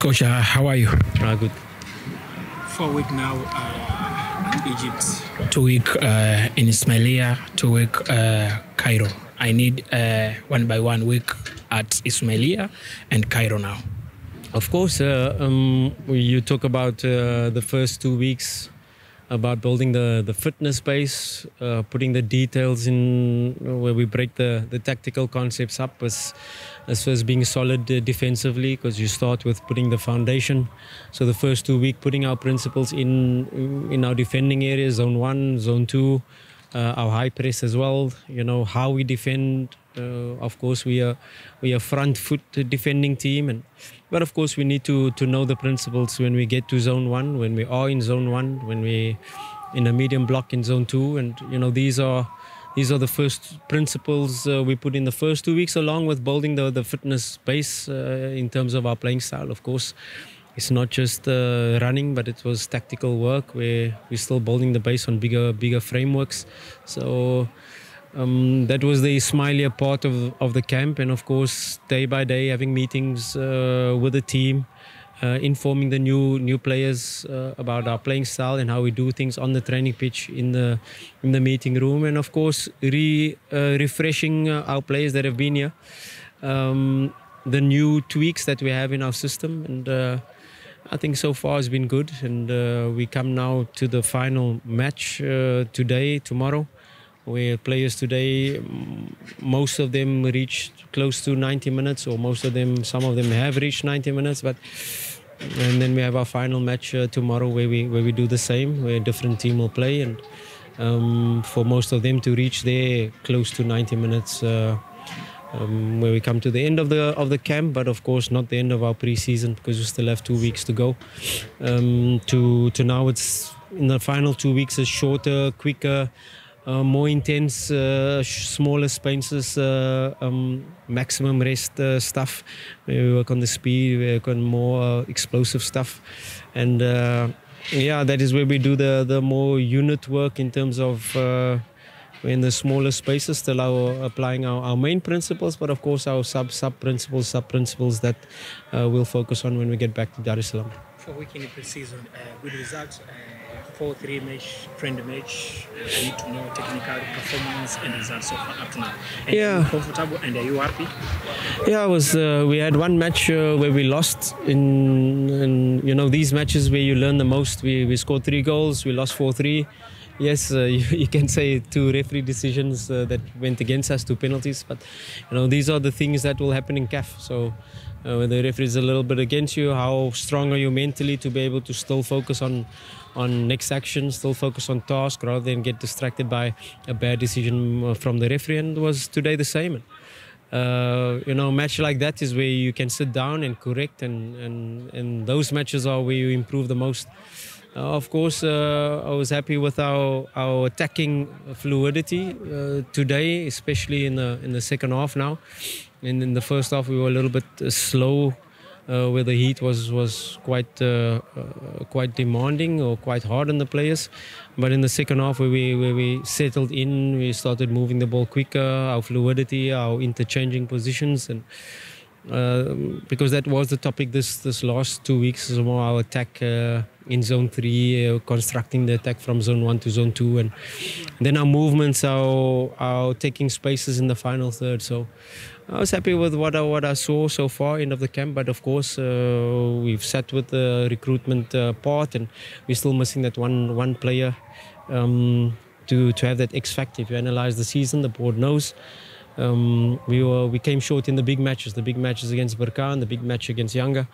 Kocha, how are you? Good. For a week now in Egypt. 2 weeks in Ismailia, 2 weeks Cairo. I need 1 by 1 week at Ismailia and Cairo now. Of course, you talk about the first 2 weeks, about building the fitness base, putting the details in where we break the tactical concepts up as first being solid defensively, because you start with putting the foundation. So the first 2 weeks, putting our principles in our defending areas, zone 1, zone 2, our high press as well, you know, how we defend. Of course, we are front foot defending team, but of course we need to know the principles when we get to zone 1, when we are in zone 1, when we in a medium block in zone 2, and you know these are the first principles we put in the first 2 weeks, along with building the fitness base in terms of our playing style. Of course, it's not just running, but it was tactical work where we're still building the base on bigger frameworks. So. That was the Ismailia part of the camp, and of course day by day having meetings with the team, informing the new players about our playing style and how we do things on the training pitch in the meeting room, and of course refreshing our players that have been here, the new tweaks that we have in our system, and I think so far has been good, and we come now to the final match tomorrow, where players today, most of them reached close to 90 minutes, or some of them have reached 90 minutes. And then we have our final match tomorrow, where we do the same, where a different team will play, and for most of them to reach there close to 90 minutes, where we come to the end of the camp, but of course not the end of our pre-season, because we still have 2 weeks to go. To now, it's in the final 2 weeks, it's shorter, quicker. More intense, smaller spaces, maximum rest stuff. We work on the speed, we work on more explosive stuff. And that is where we do the more unit work in terms of in the smaller spaces, still applying our main principles, but of course our sub-principles that we'll focus on when we get back to Dar es Salaam. For week in the pre-season, good results. 4-3 match, friendly match. I need to know technical performance and results so far up to now. And are you comfortable, and are you happy? Yeah, we had one match where we lost and you know, these matches where you learn the most. We scored 3 goals, we lost 4-3. Yes, you can say 2 referee decisions that went against us, 2 penalties, but you know, these are the things that will happen in CAF. So when the referee is a little bit against you, how strong are you mentally to be able to still focus on next action, still focus on task, rather than get distracted by a bad decision from the referee. And it was today the same. You know, a match like that is where you can sit down and correct, and those matches are where you improve the most. Of course, I was happy with our attacking fluidity today, especially in the second half now. And in the first half, we were a little bit slow, where the heat was quite demanding or quite hard on the players. But in the second half, where we settled in, we started moving the ball quicker, our fluidity, our interchanging positions, and because that was the topic this last 2 weeks, is more our attack in zone 3, constructing the attack from zone 1 to zone 2, and then our movements, our taking spaces in the final third. So I was happy with what I saw so far end of the camp, but of course we've sat with the recruitment part, and we're still missing that one player to have that X factor. If you analyze the season, the board knows. We came short in the big matches against Berkane, the big match against Yanga,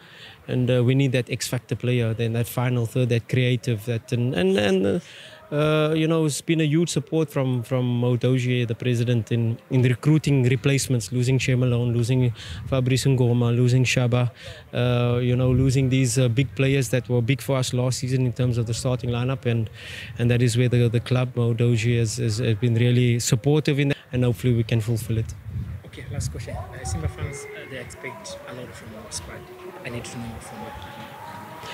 and we need that X factor player, then that final third, that creative, that and you know, it's been a huge support from Moja, the president, in recruiting replacements, losing Shemalone, losing Fabrice Ngoma, losing Shaba, you know, losing these big players that were big for us last season in terms of the starting lineup, and that is where the club, Moja, has been really supportive in that, and hopefully we can fulfill it. Okay, last question. Simba fans, they expect a lot from our squad. I need to know from you.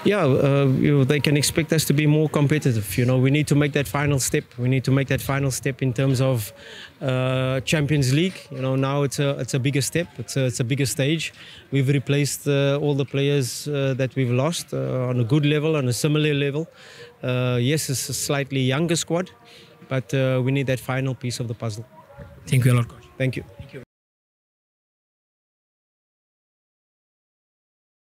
Yeah, they can expect us to be more competitive. We need to make that final step. We need to make that final step in terms of Champions League. Now it's a bigger step. It's a bigger stage. We've replaced all the players that we've lost on a good level, on a similar level. Yes, it's a slightly younger squad, but we need that final piece of the puzzle. Thank you a lot, Coach. Thank you.